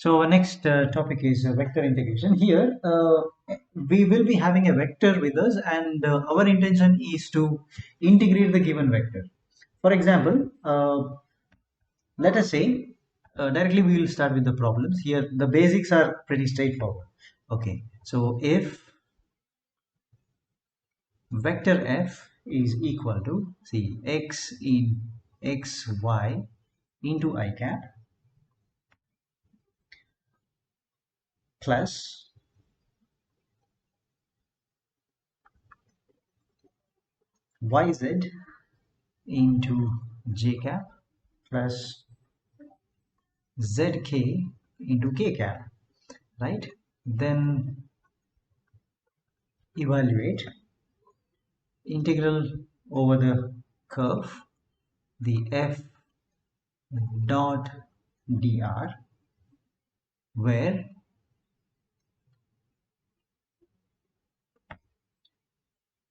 So our next topic is vector integration. Here we will be having a vector with us, and our intention is to integrate the given vector. For example, let us say directly we will start with the problems. Here the basics are pretty straightforward. Okay, so if vector f is equal to, see, x in x y into I cap plus yz into j cap plus zk into k cap, right? Then evaluate integral over the curve, the f dot dr, where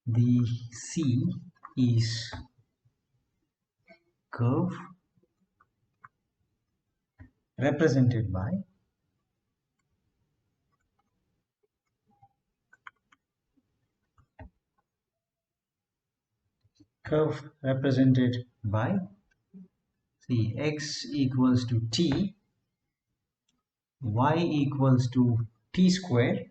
the c is curve represented by see, x equals to t, y equals to t square,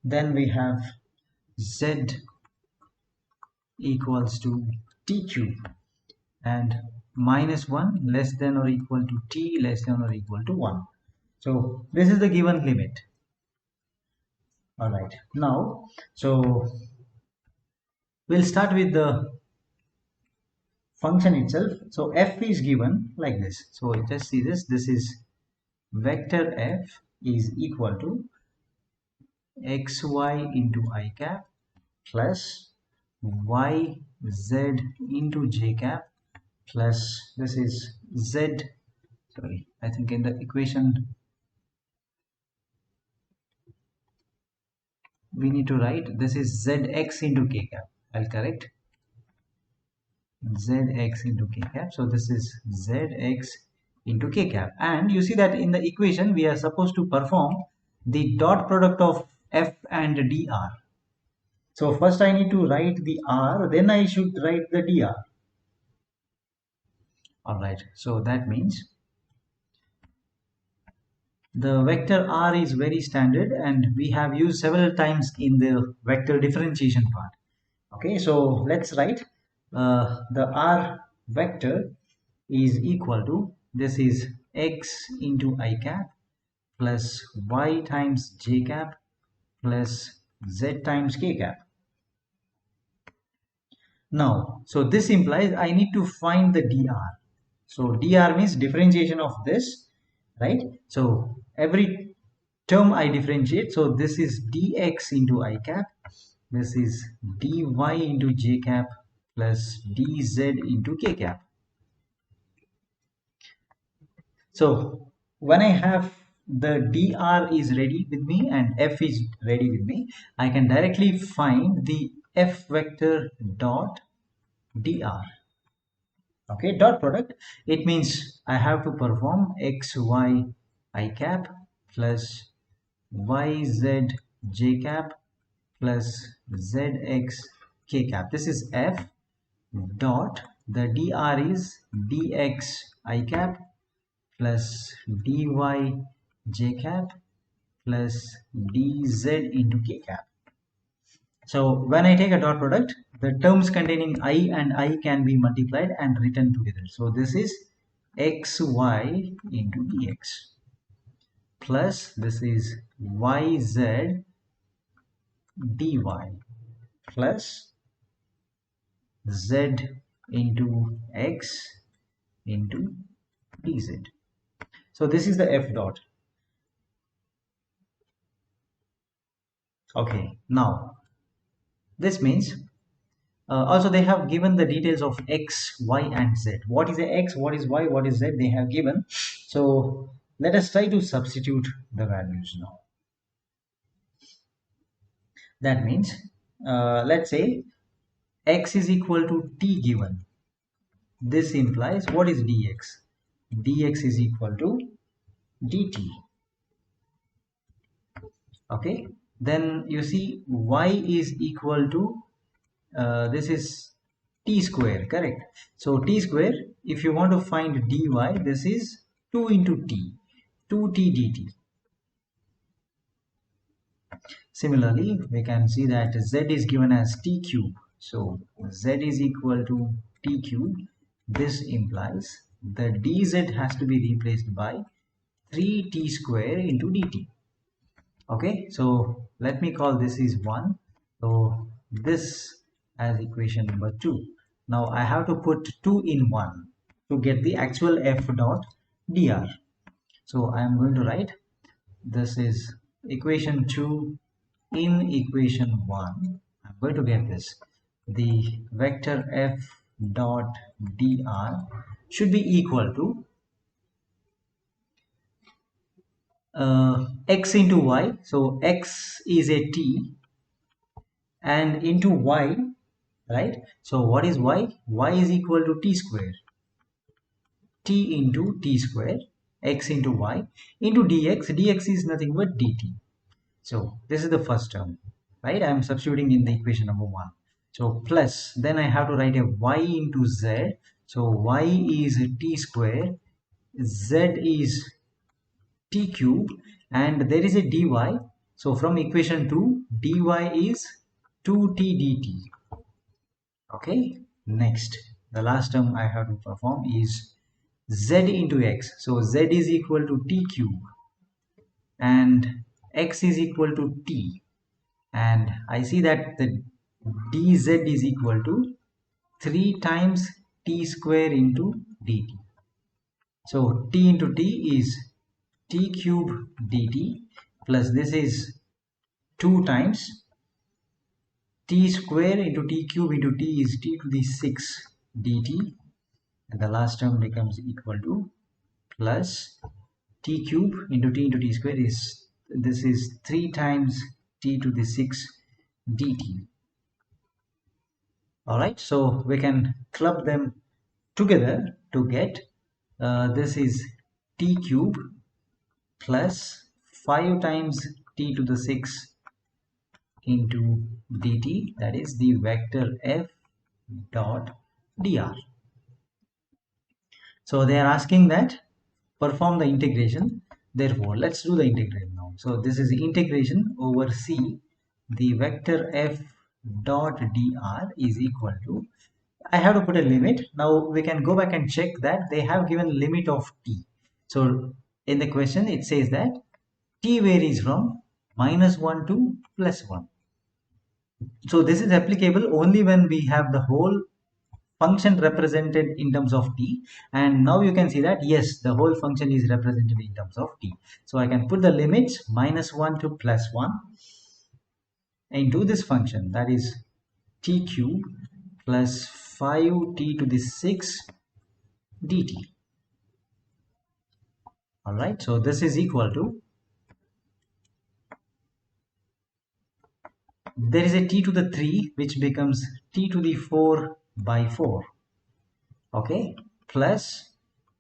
then we have z equals to t cube, and minus 1 less than or equal to t less than or equal to 1. So this is the given limit. All right, now so we'll start with the function itself. So f is given like this. So just see this. This is vector f is equal to xy into I cap plus yz into j cap plus this is z, sorry, I think in the equation we need to write this is zx into k cap. I'll correct, zx into k cap. So this is zx into k cap, and you see that in the equation we are supposed to perform the dot product of f and dr. So first I need to write the r, then I should write the dr. All right, so that means the vector r is very standard and we have used several times in the vector differentiation part. Okay, so let's write the r vector is equal to, this is x into I cap plus y times j cap plus z times k cap. Now, so this implies I need to find the dr. So dr means differentiation of this, right? So every term I differentiate. So this is dx into I cap, this is dy into j cap plus dz into k cap. So when I have the dr is ready with me and f is ready with me, I can directly find the f vector dot dr. Okay, dot product, it means I have to perform xy I cap plus yz j cap plus zx k cap. This is f dot, the dr is dx I cap plus dy j cap plus dz into k cap. So when I take a dot product, the terms containing I and I can be multiplied and written together. So this is xy into dx plus this is yz dy plus z into x into dz. So this is the f dot. Okay, now this means also they have given the details of x, y and z. What is the x, what is y, what is z, they have given. So let us try to substitute the values now. That means let's say x is equal to t given. This implies what is dx? dx is equal to dt. Okay, then you see y is equal to this is t square, correct? So t square, if you want to find dy, this is 2 into t, 2t dt. Similarly, we can see that z is given as t cube. So z is equal to t cube. This implies the dz has to be replaced by 3t square into dt. Okay, so let me call this is 1. So this as equation number 2. Now I have to put 2 in 1 to get the actual f dot dr. So I am going to write this is equation 2 in equation 1. I'm going to get this. The vector f dot dr should be equal to x into y. So x is a t and into y, right? So what is y? Y is equal to t square, t into t square, x into y into dx. Dx is nothing but dt. So this is the first term, right? I am substituting in the equation number 1. So plus, then I have to write a y into z. So y is t square, z is t cube, and there is a dy. So from equation 2, dy is 2t dt. Okay, next, the last term I have to perform is z into x. So z is equal to t cube and x is equal to t, and I see that the dz is equal to 3 times t square into dt. So t into t is t cube dt plus this is 2 times t square into t cube into t is t to the 6 dt, and the last term becomes equal to plus t cube into t square is this is 3 times t to the 6 dt. All right, so we can club them together to get this is t cube plus 5 times t to the 6 into dt, that is the vector f dot dr. So they are asking that perform the integration. Therefore, let's do the integration now. So this is integration over c. The vector f dot dr is equal to, I have to put a limit. Now we can go back and check that they have given limit of t. So in the question it says that t varies from -1 to +1. So this is applicable only when we have the whole function represented in terms of t, and now you can see that yes, the whole function is represented in terms of t. So I can put the limits -1 to +1 into this function, that is t cube plus 5t to the 6 dt. All right, so this is equal to, there is a t to the 3 which becomes t to the 4 by 4. Okay, plus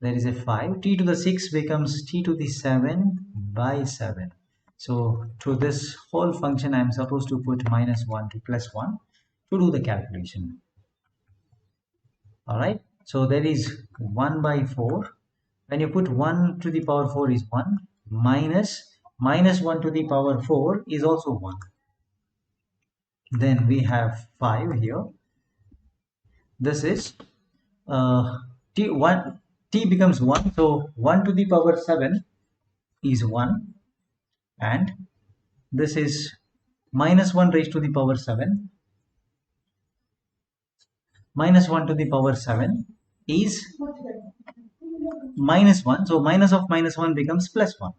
there is a 5, t to the 6 becomes t to the 7 by 7. So to this whole function I am supposed to put -1 to +1 to do the calculation. All right, so there is 1 by 4. When you put 1 to the power 4 is 1, minus 1 to the power 4 is also 1. Then we have 5 here. This is t1, t becomes 1, so 1 to the power 7 is 1, and this is -1 raised to the power 7. -1 to the power 7 is -1, so minus of -1 becomes +1.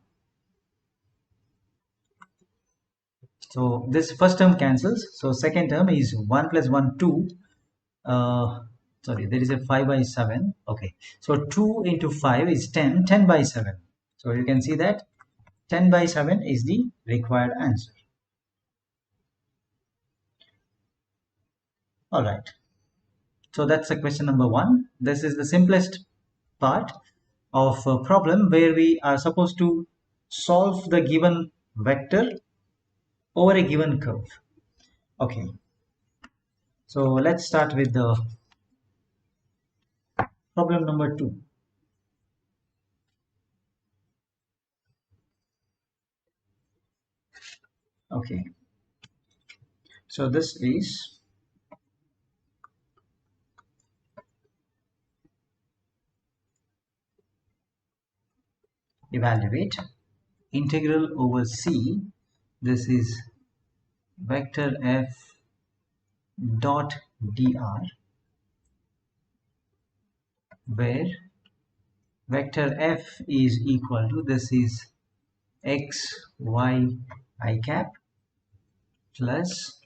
So this first term cancels, so second term is 1 plus 1 2. Sorry, there is a 5 by 7. Okay, so 2 into 5 is 10, 10 by 7. So you can see that 10 by 7 is the required answer. All right, so that's the question number 1. This is the simplest part of a problem where we are supposed to solve the given vector over a given curve. Okay, so let's start with the problem number 2. Okay, so this is evaluate integral over C. This is vector f dot dr, where vector f is equal to, this is x y I cap plus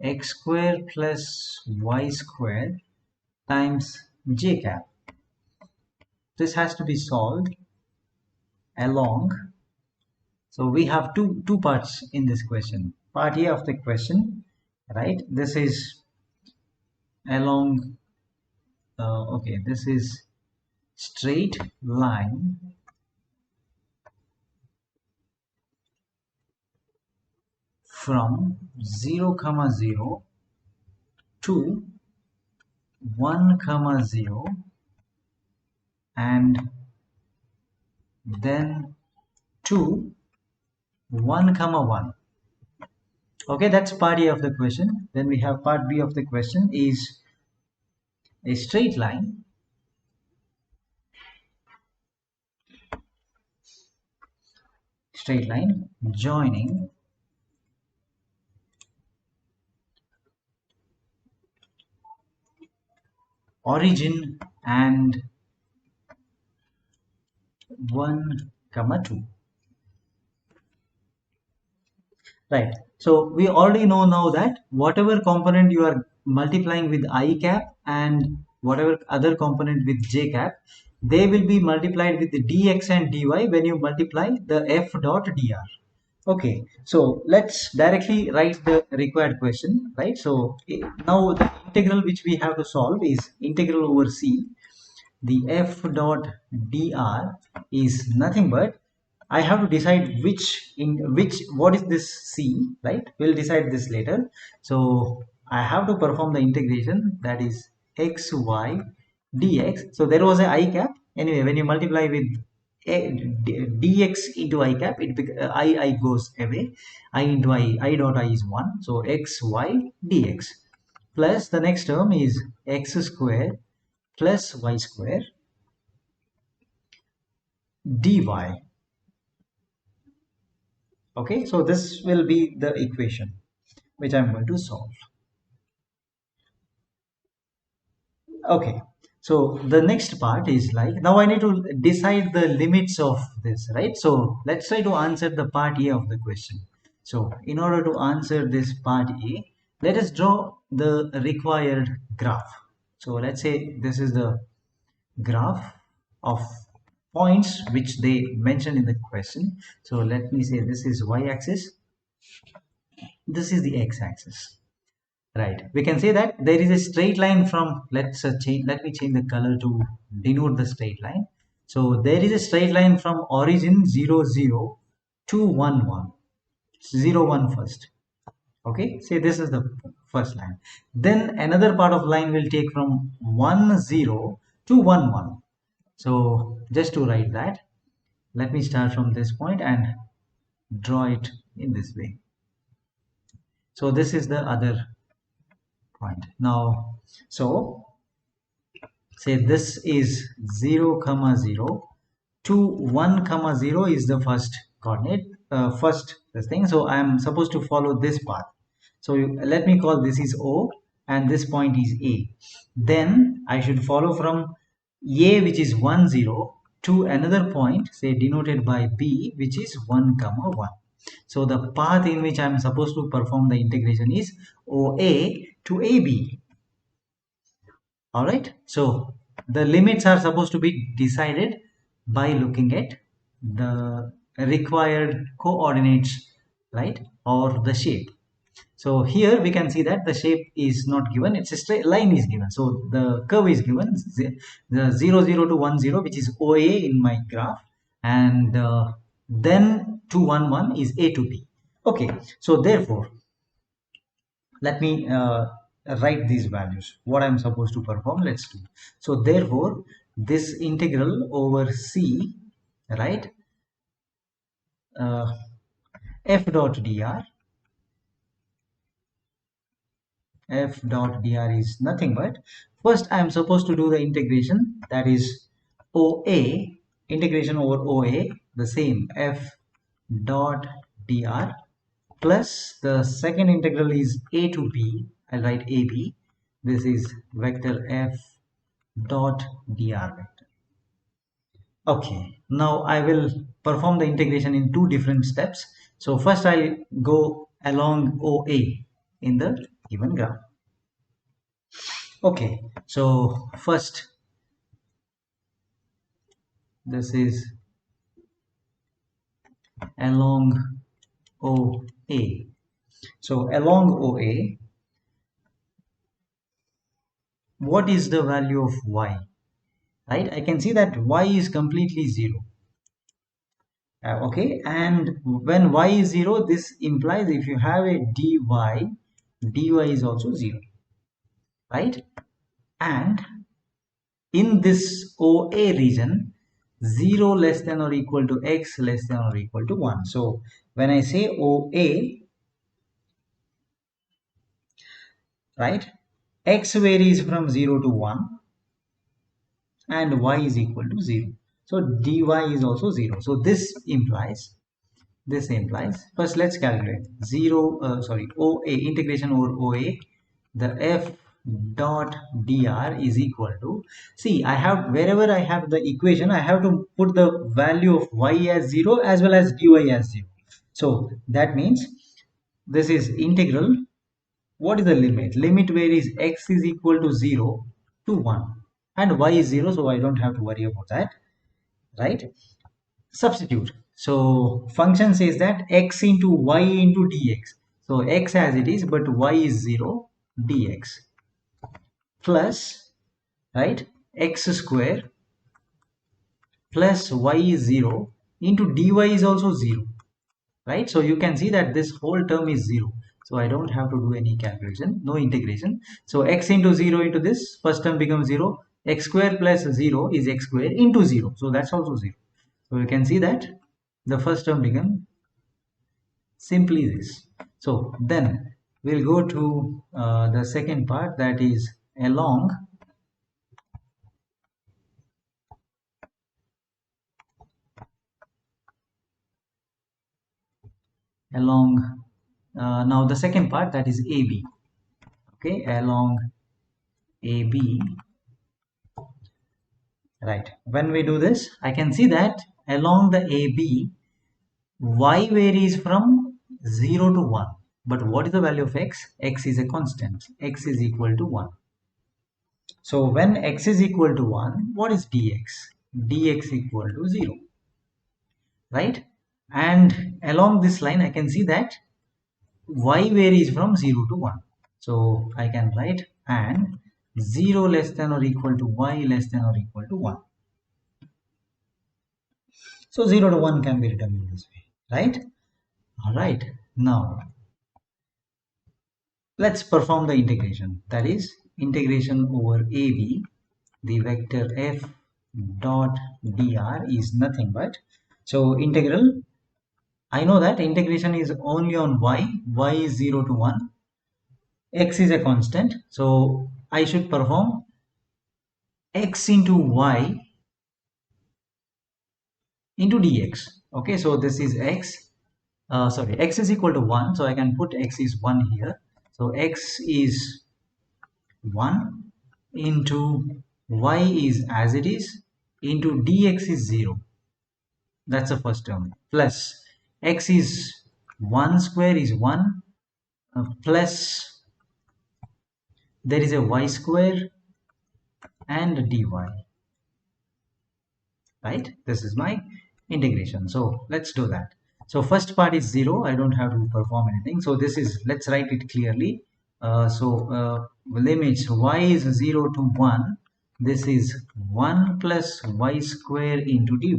x square plus y square times j cap. This has to be solved along, so we have two parts in this question. Part A of the question, right, this is along, okay, this is straight line from 0 comma 0 to 1 comma 0 and then to 1 comma 1. Okay, that's part A of the question. Then we have part B of the question is a straight line joining origin and 1 comma 2. Right, so we already know now that whatever component you are multiplying with I cap and whatever other component with j cap, they will be multiplied with the dx and dy when you multiply the f dot dr. Okay, so let's directly write the required question, right? So now the integral which we have to solve is integral over C. The f dot dr is nothing but, I have to decide what is this C, right? We'll decide this later. So I have to perform the integration, that is x y dx. So there was a I cap. Anyway, when you multiply with dx into I cap, I goes away. I into I dot I is 1. So x y dx plus the next term is x square plus y square dy. Okay, so this will be the equation which I'm going to solve. Okay, so the next part is like, now I need to decide the limits of this, right? So let's try to answer the part A of the question. So in order to answer this part A, let us draw the required graph. So let's say this is the graph of points which they mentioned in the question. So let me say this is y-axis, this is the x-axis. Right, we can say that there is a straight line from, let me change the color to denote the straight line. So there is a straight line from origin 0 0 to 1 1, 0 1 first. Okay, say this is the first line. Then another part of line will take from 1 0 to 1 1. So just to write that, let me start from this point and draw it in this way. So this is the other point. Now, so say this is 0 comma 0 to 1 comma 0 is the first coordinate, first this thing. So I am supposed to follow this path. So let me call this is O and this point is A. Then I should follow from A, which is 1 0, to another point, say denoted by B, which is 1 comma 1. So the path in which I am supposed to perform the integration is OA to AB. All right, so the limits are supposed to be decided by looking at the required coordinates, right, or the shape. So here we can see that the shape is not given, it's a straight line is given. So the curve is given, the 0, 0 to 1, 0, which is OA in my graph, and then 2, 1, 1 is A to B. Okay, so therefore, let me write these values, what I'm supposed to perform, let's do. So therefore, this integral over C, right, uh, f dot dr, f dot dr is nothing but, first I am supposed to do the integration, that is OA, integration over OA, the same f dot dr, plus the second integral is A to B, I'll write AB, this is vector f dot dr vector. Okay, now I will perform the integration in two different steps. So first I'll go along OA in the given graph. Okay, so first this is along OA. So along OA, what is the value of y? Right, I can see that y is completely zero. Okay, and when y is zero, this implies if you have a dy is also zero, right? And in this OA region, 0 less than or equal to x less than or equal to 1. So when I say OA, right, x varies from 0 to 1 and y is equal to 0. So dy is also 0. So this implies, first let's calculate 0, OA, integration over OA, the f dot dr is equal to, see, I have, wherever I have the equation, I have to put the value of y as 0 as well as dy as 0. So that means this is integral, what is the limit? Limit where is x is equal to 0 to 1 and y is 0, so I don't have to worry about that, right? Substitute. So function says that x into y into dx. So x as it is, but y is 0 dx plus, right, x square plus y is 0 into dy is also 0, right? So you can see that this whole term is 0. So I don't have to do any calculation, no integration. So x into 0 into this first term becomes 0. X square plus 0 is x square into 0. So that's also 0. So you can see that the first term becomes simply this. So then we'll go to the second part, that is along now the second part, that is AB. Okay, along AB, right, when we do this I can see that along the AB y varies from 0 to 1, but what is the value of x? X is a constant, x is equal to 1. So when x is equal to 1, what is dx? Dx equal to 0, right? And along this line I can see that y varies from 0 to 1. So I can write and 0 less than or equal to y less than or equal to 1. So 0 to 1 can be written in this way, right? All right, now let's perform the integration, that is integration over AB, the vector f dot dr is nothing but, so integral, I know that integration is only on y is 0 to 1, x is a constant, so I should perform x into y into dx. Okay, so this is x, x is equal to 1, so I can put x is 1 here. So x is 1 into y is as it is into dx is 0. That's the first term. Plus x is 1 square is 1, plus there is a y square and dy, right? This is my integration. So let's do that. So first part is 0. I don't have to perform anything. So this is, let's write it clearly. Limits y is 0 to 1. This is 1 plus y square into dy.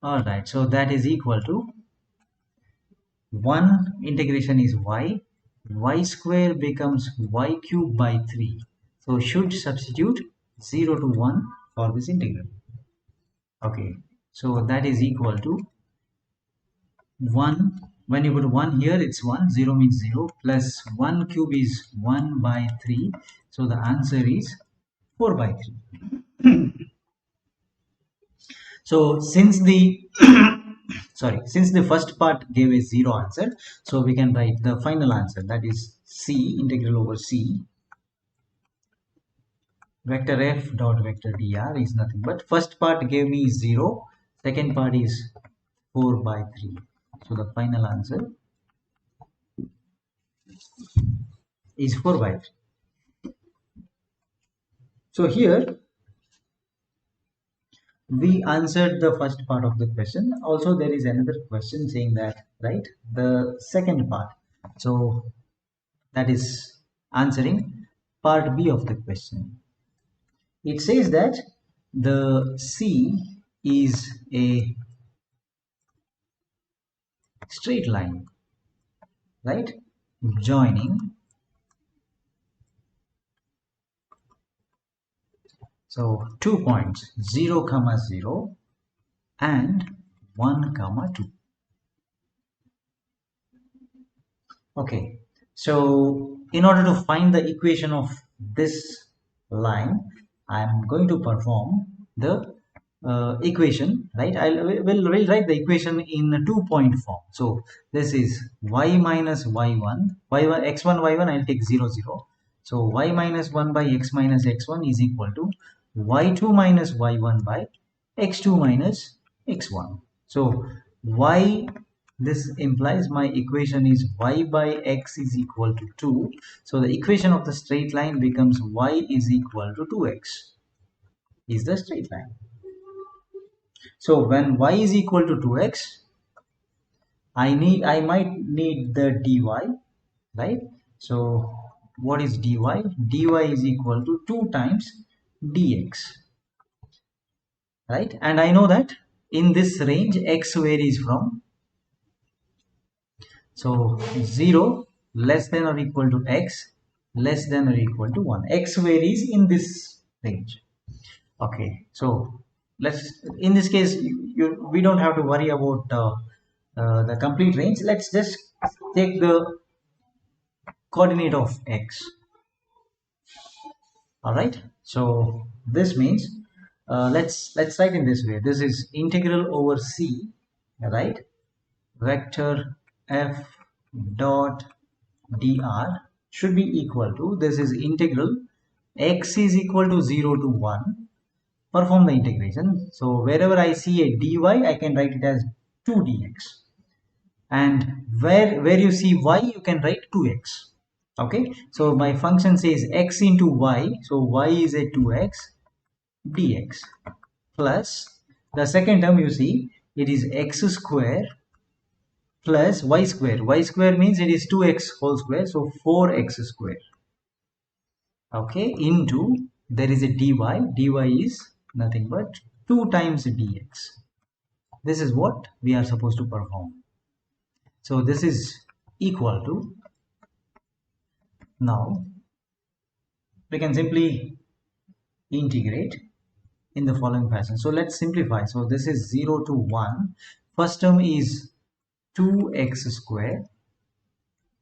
All right. So that is equal to 1 integration is y square becomes y cube by 3. So should substitute 0 to 1 for this integral. Okay. So that is equal to 1, when you put 1 here, it's 1, 0 means 0, plus 1 cube is 1 by 3. So the answer is 4 by 3. So since the since the first part gave a 0 answer, so we can write the final answer, that is c integral over c vector f dot vector dr is nothing but first part gave me 0, second part is 4 by 3. So the final answer is 4 by 3. So here we answered the first part of the question. Also there is another question saying that, right, the second part. So that is answering part B of the question. It says that the C is a straight line, right, joining, so 2 points 0 comma 0 and 1 comma 2. Okay, so in order to find the equation of this line, I am going to perform the equation, right? We'll write the equation in a 2-point form. So this is y minus y1, y1 x1 y1, I'll take 0 0. So y minus 1 by x minus x1 is equal to y2 minus y1 by x2 minus x1. So y, this implies my equation is y by x is equal to 2. So the equation of the straight line becomes y is equal to 2x is the straight line. So when y is equal to 2x, I might need the dy, right? So what is dy? dy is equal to 2 times dx, right? And I know that in this range x varies from, so 0 less than or equal to x less than or equal to 1. X varies in this range. Okay, so let's, in this case we don't have to worry about the complete range. Let's just take the coordinate of x. All right, so this means let's write in this way. This is integral over c, right, vector f dot dr should be equal to, this is integral x is equal to 0 to 1. Perform the integration. So wherever I see a dy, I can write it as 2 dx, and where you see y, you can write 2x. Okay, so my function says x into y, so y is a 2x dx, plus the second term you see it is x square plus y square. Y square means it is 2x whole square, so 4x square. Okay, into, there is a dy, dy is nothing but 2 times dx. This is what we are supposed to perform. So this is equal to, now we can simply integrate in the following fashion. So let's simplify. So this is 0 to 1. First term is 2x square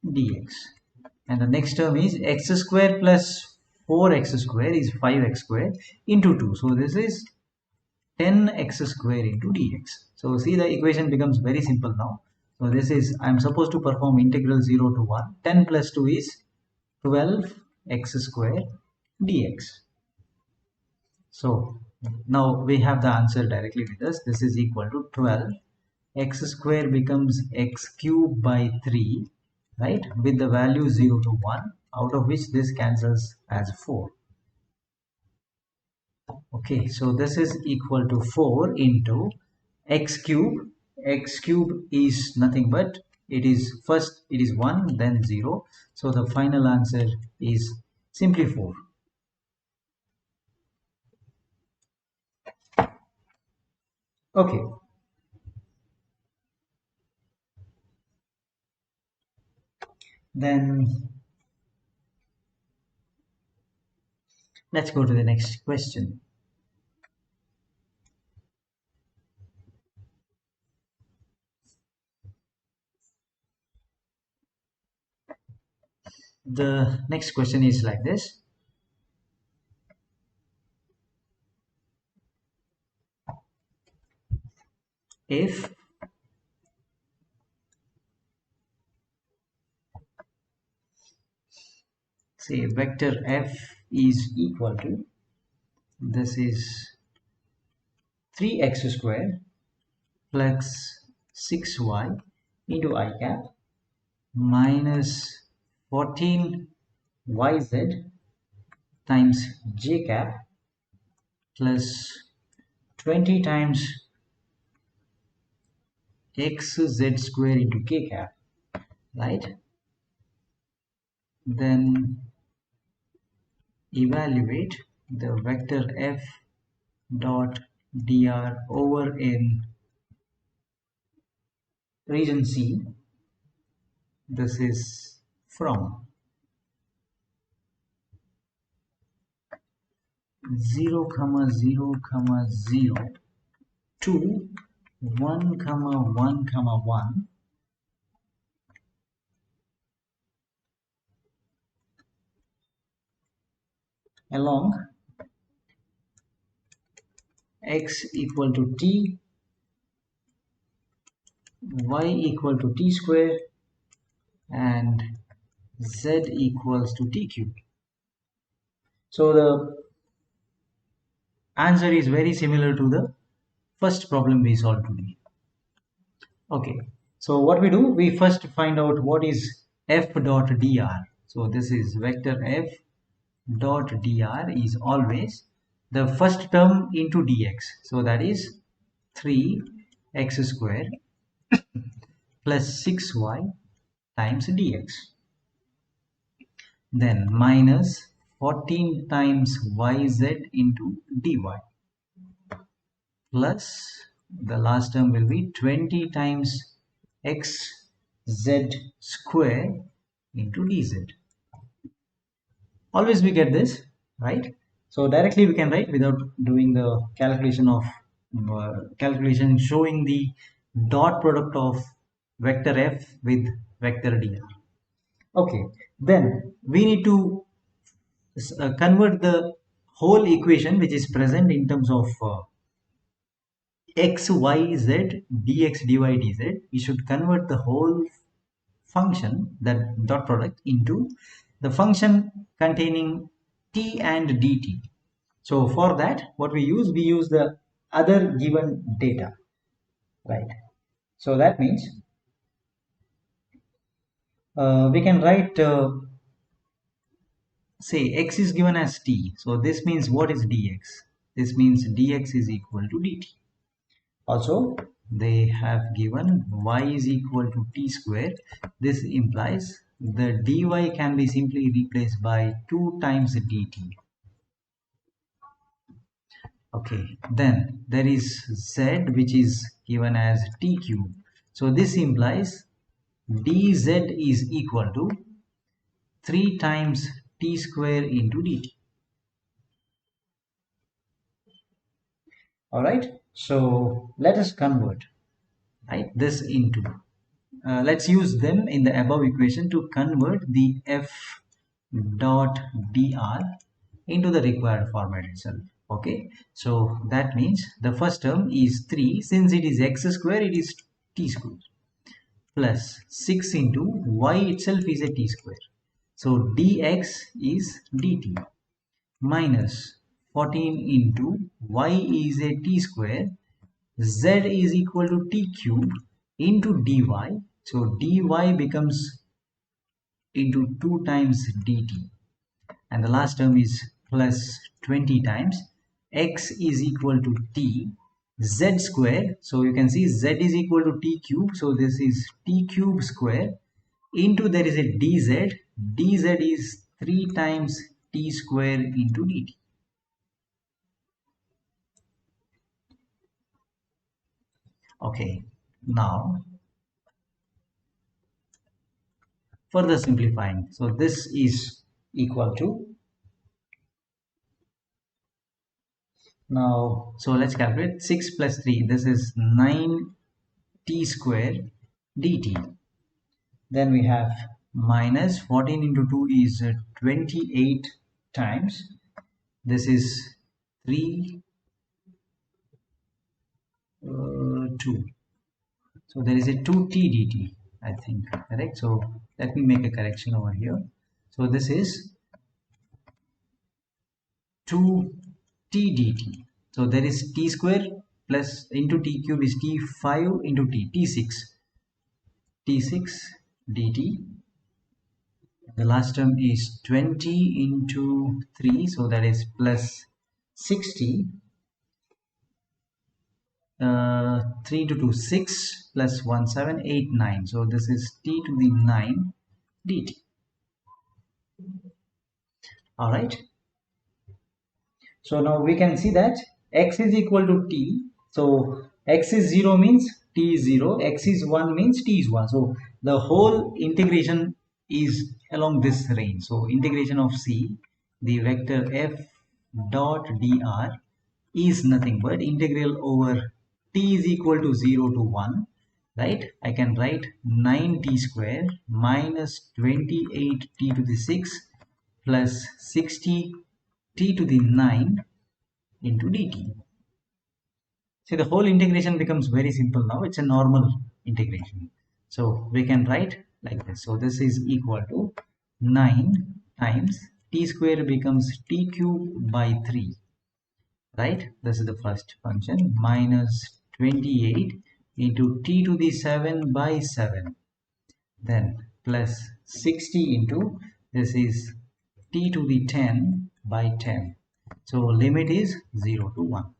dx, and the next term is x square plus 4x square is 5x square into 2. So this is 10x square into dx. So see, the equation becomes very simple now. So this is, I am supposed to perform integral 0 to 1. 10 plus 2 is 12x square dx. So now we have the answer directly with us. This is equal to 12. X square becomes x cube by 3, right, with the value 0 to 1, out of which this cancels as 4. Okay, so this is equal to 4 into x cube. X cube is nothing but it is first it is 1 then 0, so the final answer is simply 4. Okay, then let's go to the next question. The next question is like this: if say vector f is equal to, this is 3x square plus 6y into I cap minus 14yz times j cap plus 20 times xz square into k cap, right? Then evaluate the vector f dot dr over in region C. This is from 0 comma 0 comma 0 to 1 comma 1 comma 1 along x equal to t, y equal to t square, and z equals to t cube. So the answer is very similar to the first problem we solved today. Okay, so what we do, we first find out what is f dot dr. So this is vector f dot dr is always the first term into dx. So that is 3x square plus 6y times dx. Then minus 14 times yz into dy plus the last term will be 20 times xz square into dz. Always we get this, right? So directly we can write without doing the calculation of calculation showing the dot product of vector f with vector dr. Okay, then we need to convert the whole equation which is present in terms of x, y, z, dx, dy, dz. We should convert the whole function, that dot product, into the function containing t and dt. So for that, what we use the other given data, right? So that means we can write say x is given as t. So this means what is dx? This means dx is equal to dt. Also, they have given y is equal to t square. This implies the dy can be simply replaced by 2 times dt. Okay, then there is z which is given as t cube. So this implies dz is equal to 3 times t square into dt. All right, so let us convert, right, this into let's use them in the above equation to convert the f dot dr into the required format itself. Okay, so that means the first term is 3, since it is x square it is t square, plus 6 into y itself is a t square, so dx is dt, minus 14 into y is a t square, z is equal to t cube into dy, so dy becomes into 2 times dt, and the last term is plus 20 times x is equal to t, z square. So you can see z is equal to t cube. So this is t cube square into there is a dz. dz is 3 times t square into dt. Okay, now further simplifying. So this is equal to, now so let's calculate 6 plus 3. This is 9 t square dt. Then we have minus 14 into 2 is 28 times. This is 3 2. So there is a 2t dt, I think, correct? So let me make a correction over here. So this is 2t dt. So there is t square plus into t cube is t5 into t6 dt. The last term is 20 into 3, so that is plus 60. 3 to 2 6 plus 1 7 8 9. So this is t to the 9 dt. All right. So now we can see that x is equal to t. So x is 0 means t is 0, x is 1 means t is 1. So the whole integration is along this range. So integration of c, the vector f dot dr is nothing but integral over t is equal to 0 to 1, right? I can write 9t square minus 28t to the 6 plus 60 t to the 9 into dt. See, the whole integration becomes very simple now. It's a normal integration. So we can write like this. So this is equal to 9 times t square becomes t cube by 3. Right? This is the first function, minus 28 into t to the 7 by 7. Then plus 60 into, this is t to the 10 by 10. So limit is 0 to 1.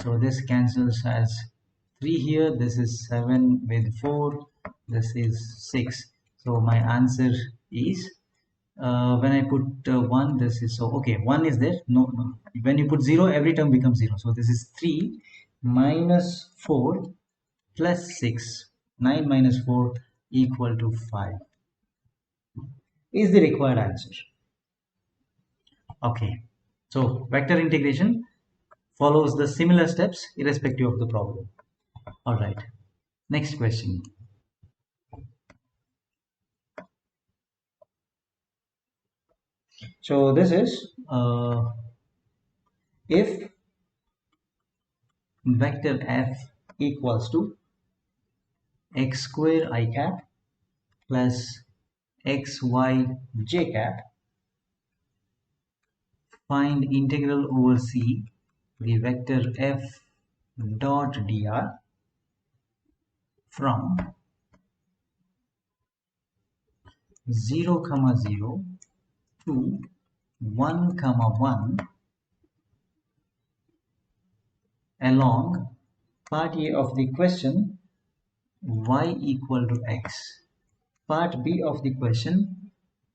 So this cancels as 3 here. This is 7 with 4. This is 6. So my answer is, when I put 1, this is, so okay, 1 is there. No, no. When you put 0, every term becomes 0. So this is 3 minus 4 plus 6. 9 minus 4 equal to 5 is the required answer. Okay, so vector integration follows the similar steps irrespective of the problem. All right, next question. So this is if vector f equals to x square I cap plus xy j cap, find integral over c the vector f dot dr from 0 comma 0 to 1 comma 1 along part A of the question y equal to x, part B of the question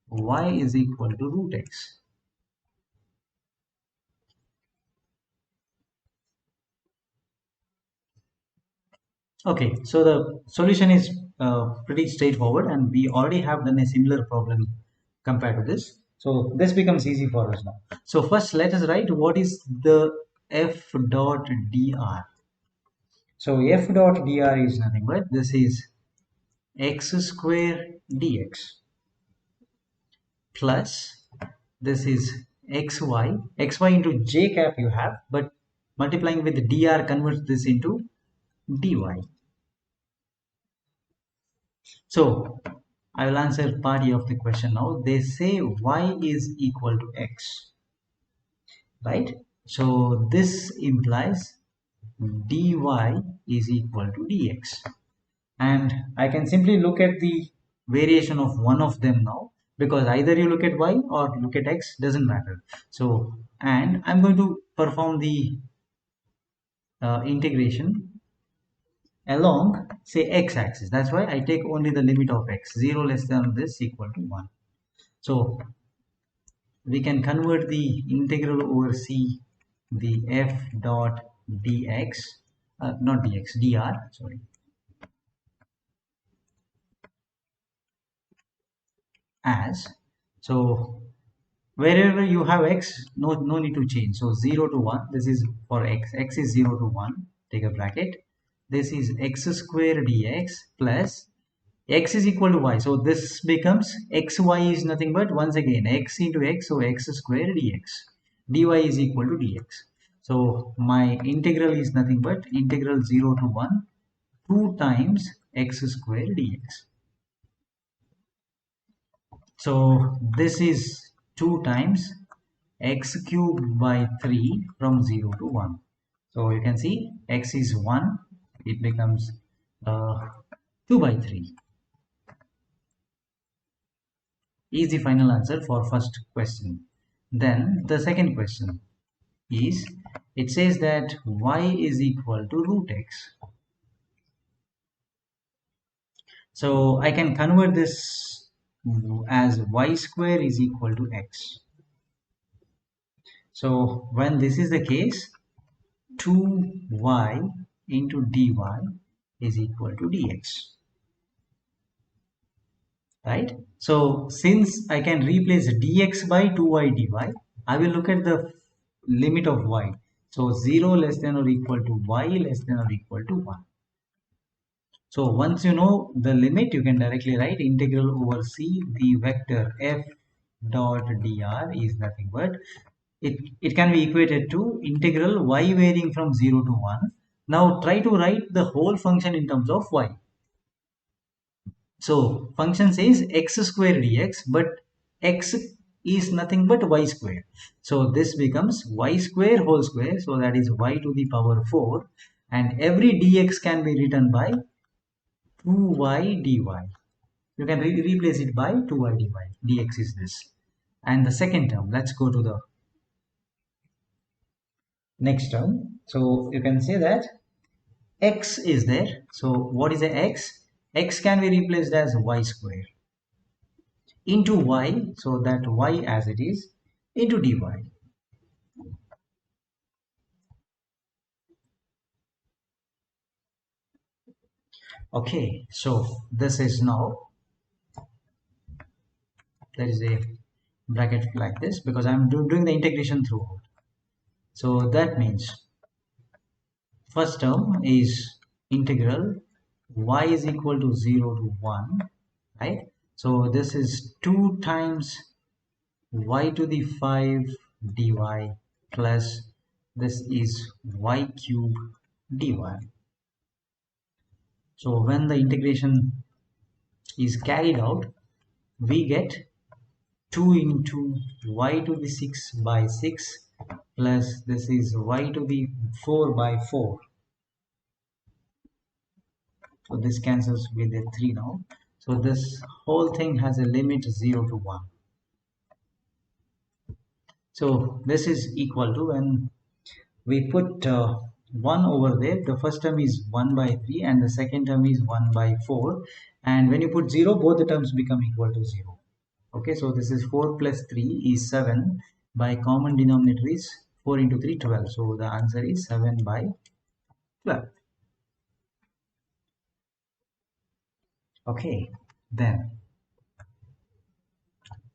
y is equal to root x. Okay, so the solution is pretty straightforward, and we already have done a similar problem compared to this. So this becomes easy for us now. So first let us write what is the f dot dr. So f dot dr is nothing but this is x square dx plus this is xy into j cap you have, but multiplying with dr converts this into dy. So I will answer part A of the question now. They say y is equal to x, right? So this implies dy is equal to dx. And I can simply look at the variation of one of them now, because either you look at y or look at x, doesn't matter. So, and I'm going to perform the integration along say x-axis. That's why I take only the limit of x, 0 less than this equal to 1. So we can convert the integral over c, the f dot dx, not dx, dr, sorry, as, so wherever you have x, no need to change. So 0 to 1, this is for x is 0 to 1, take a bracket. This is x square dx plus x is equal to y. So this becomes xy is nothing but once again x into x, so x square dx. dy is equal to dx. So my integral is nothing but integral 0 to 1 2 times x square dx. So this is 2 times x cubed by 3 from 0 to 1. So you can see x is 1, it becomes 2 by 3 is the final answer for first question. Then the second question is, it says that y is equal to root x. So I can convert this as y square is equal to x. So when this is the case, 2y into dy is equal to dx, right? So since I can replace dx by 2y dy, I will look at the limit of y. So 0 less than or equal to y less than or equal to 1. So once you know the limit, you can directly write integral over c, the vector f dot dr is nothing but it can be equated to integral y varying from 0 to 1. Now try to write the whole function in terms of y. So function says x square dx, but x is nothing but y square. So this becomes y square whole square. So that is y to the power 4. And every dx can be written by 2y dy. You can replace it by 2y dy. Dx is this. And the second term, let's go to the next term. So you can say that x is there. So what is the x? X can be replaced as y square into y, so that y as it is into dy. Okay, so this is now, there is a bracket like this because I'm doing the integration throughout. So that means first term is integral y is equal to 0 to 1, right? So this is 2 times y to the 5 dy plus this is y cube dy. So when the integration is carried out, we get 2 into y to the 6 by 6 plus this is y to the 4 by 4. So this cancels with the 3 now. So this whole thing has a limit 0 to 1. So this is equal to, when we put 1 over there, the first term is 1 by 3 and the second term is 1 by 4, and when you put 0, both the terms become equal to 0. Okay, so this is 4 plus 3 is 7, by common denominator is 4 into 3 12, so the answer is 7 by 12. Okay, then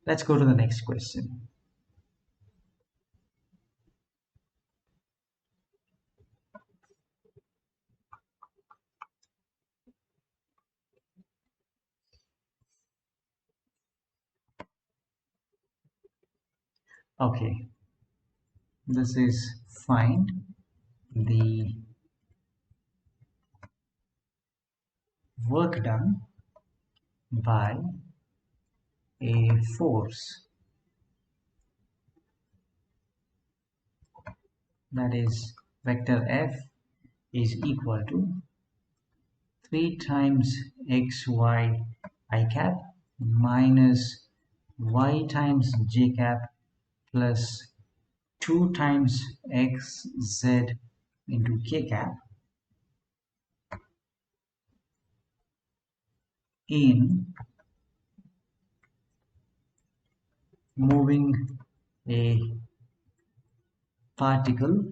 let's go to the next question. Okay, this is find the work done by a force that is vector f is equal to 3 times xy I cap minus y times j cap plus 2 times xz into k cap in moving a particle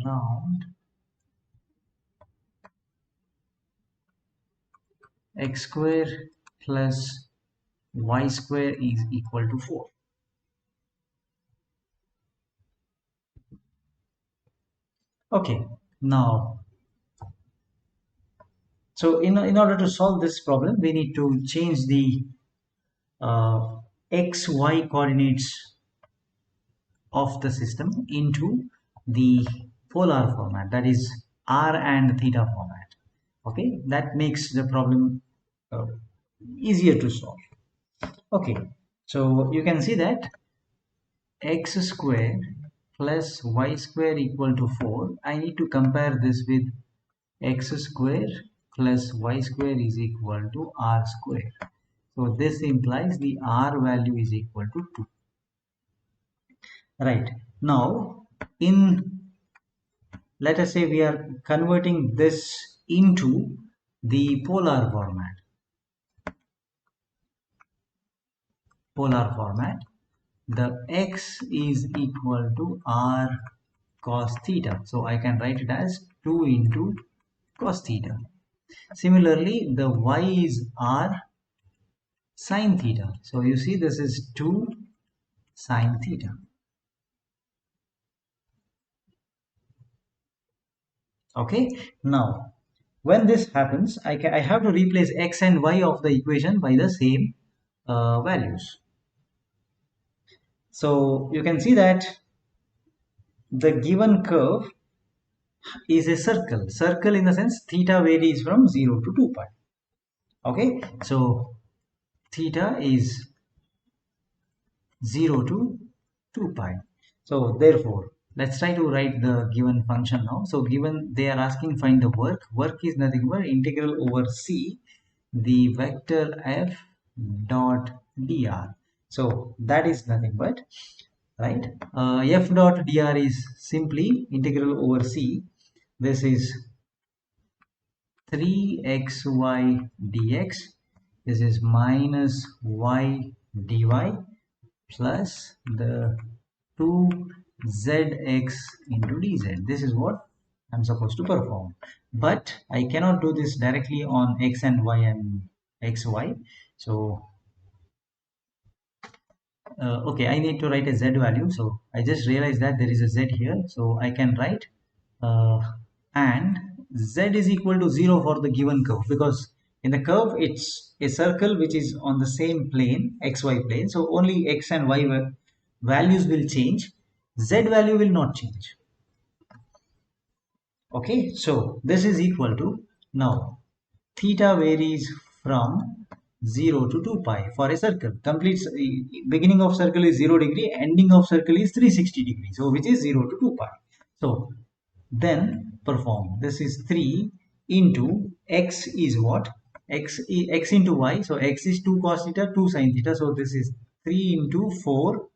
around x square plus y square is equal to 4. Okay, now, so in order to solve this problem, we need to change the x, y coordinates of the system into the polar format, that is r and theta format. Okay, that makes the problem uh, easier to solve. Okay, so you can see that x square plus y square equal to 4. I need to compare this with x square plus y square is equal to r square. So this implies the r value is equal to 2. Right. Now, let us say we are converting this into the polar format. The x is equal to r cos theta. So I can write it as 2 into cos theta. Similarly, the y is r sin theta. So you see this is 2 sin theta. Okay, now when this happens, I have to replace x and y of the equation by the same values. So you can see that the given curve is a circle in the sense theta varies from 0 to 2 pi. Okay, so theta is 0 to 2 pi. So therefore, let's try to write the given function now. So given they are asking find the work is nothing but integral over c the vector f dot dr. So that is nothing but, right, f dot dr is simply integral over c. This is 3xy dx. This is minus y dy plus the 2zx into dz. This is what I'm supposed to perform. But I cannot do this directly on x and y and xy. So, okay, I need to write a z value. So I just realized that there is a z here. So I can write uh, and z is equal to 0 for the given curve, because in the curve it's a circle which is on the same plane, xy plane. So only x and y values will change, z value will not change. Okay, so this is equal to, now theta varies from 0 to 2 pi for a circle. Complete beginning of circle is 0 degree, ending of circle is 360 degree, so which is 0 to 2 pi. So then perform, this is 3 into x is what, x into y. So x is 2 cos theta 2 sin theta, so this is 3 into 4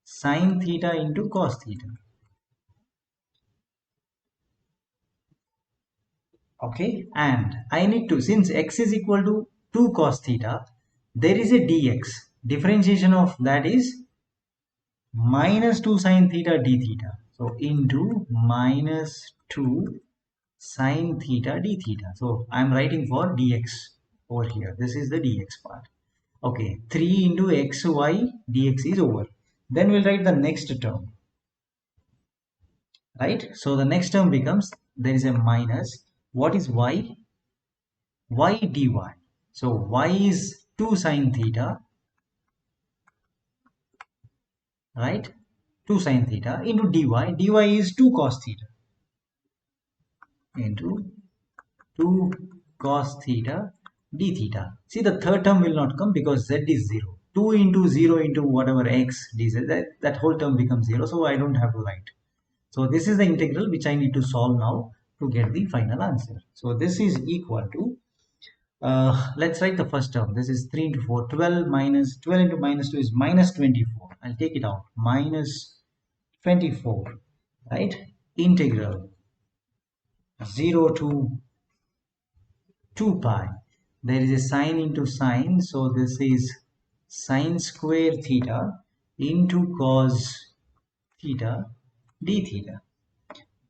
sin theta into cos theta. Okay, and I need to, since x is equal to 2 cos theta, there is a dx, differentiation of that is minus 2 sin theta d theta. So into minus 2 sin theta d theta. So I'm writing for dx over here. This is the dx part. Okay, 3 into xy dx is over. Then we'll write the next term. Right? So the next term becomes, there is a minus. What is y? Y dy. So y is 2 sin theta, right? 2 sin theta into dy. Dy is 2 cos theta into 2 cos theta d theta. See, the third term will not come because z is 0. 2 into 0 into whatever x dz, that whole term becomes 0. So I don't have to write. So this is the integral which I need to solve now to get the final answer. So this is equal to Let's write the first term. This is 3 into 4. 12 minus 12 into minus 2 is minus 24. I'll take it out. Minus 24. Right? Integral 0 to 2 pi. There is a sine into sine. So this is sine square theta into cos theta d theta.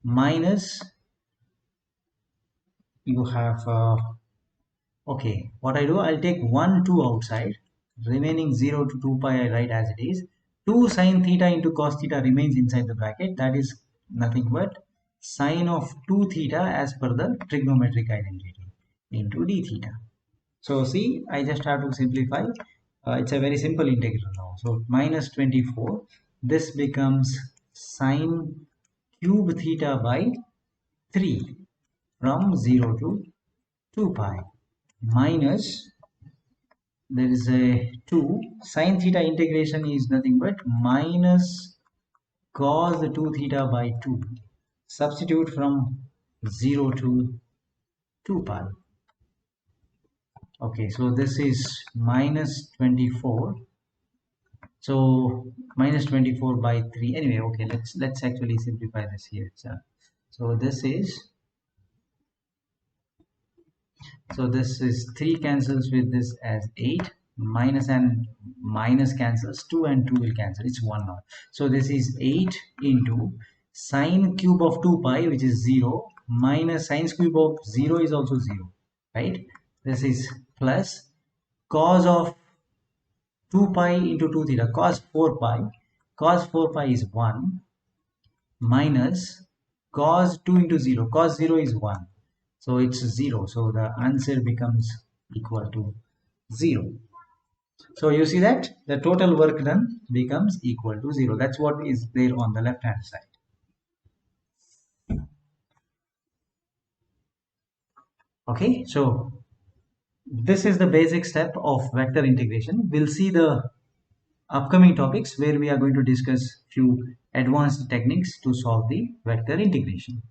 Minus you have okay, what I do, I'll take 1 2 outside, remaining 0 to 2 pi I write as it is. 2 sine theta into cos theta remains inside the bracket, that is nothing but sine of 2 theta as per the trigonometric identity into d theta. So see, I just have to simplify. It's a very simple integral now. So minus 24, this becomes sine cube theta by 3 from 0 to 2 pi minus there is a 2 sine theta integration is nothing but minus cos 2 theta by 2, substitute from 0 to 2 pi. Okay, so this is minus 24, so minus 24 by 3. Anyway, okay, let's actually simplify this here. So this is, so this is 3 cancels with this as 8, minus and minus cancels, 2 and 2 will cancel, it's 1 now. So this is 8 into sine cube of 2 pi, which is 0, minus sine cube of 0 is also 0, right? This is plus cos of 2 pi into 2 theta, cos 4 pi is 1, minus cos 2 into 0, cos 0 is 1, so it's 0, so the answer becomes equal to 0. So you see that the total work done becomes equal to 0. That's what is there on the left hand side. Okay, so this is the basic step of vector integration. We'll see the upcoming topics where we are going to discuss few advanced techniques to solve the vector integration.